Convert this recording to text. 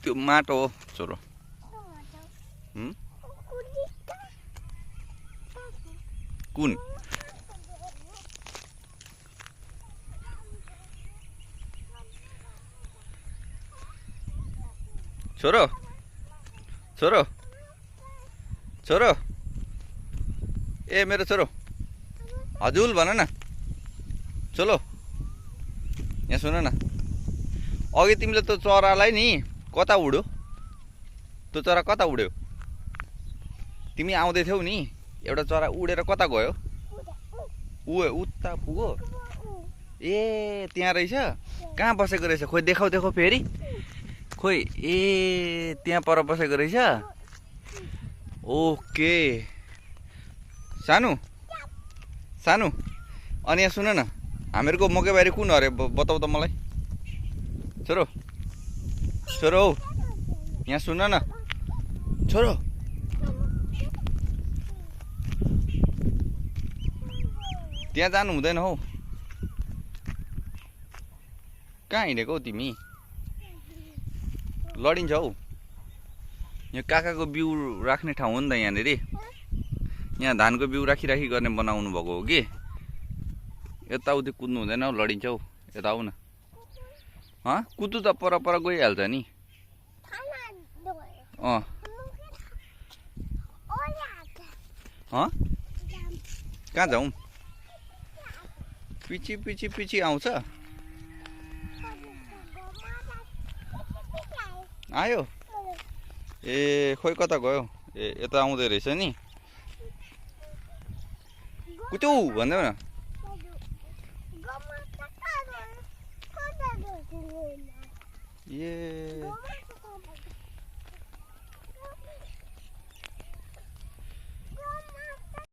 त्यो माटो हो छोरो। कुन छोरो छोरो छोरो ए मेरो छोरो हजुर भन न। चलो यहाँ सुन न, अघि तिमीले त्यो चरालाई नि कता उड्यो? त्यो चरा कता उड्यो? तिमी आउँदै थियौ नि, एउटा चरा उडेर कता गयो? उता पुगो। ए त्यहाँ रहेछ। कहाँ बसेको रहेछ? खोइ देखाउ देखाउ फेरि। खोइ ए त्यहाँ पर बसेको रहेछ। ओके सानो सानो। अनि यहाँ सुन न, हामीहरूको मकैबारी कुन अरे बताउ त मलाई। छोरो छोरो हौ यहाँ सुन न छोरो। त्यहाँ जानु हुँदैन हौ। कहाँ हिँडेको हौ तिमी? लडिन्छ हौ। यहाँ काकाको बिउ राख्ने ठाउँ हो नि त यहाँनिर। यहाँ धानको बिउ राखी गर्ने बनाउनु भएको हो कि। यताउति कुद्नु हुँदैन हौ, लडिन्छ हौ। यता आऊ न। कुद्नु त पर पर गइहाल्छ नि। कहाँ जाउँ? पछि पछि पछि आउँछ। आयो ए खोइ कता गयो? ए यता आउँदै रहेछ नि। कुचौ भन्दै न। ए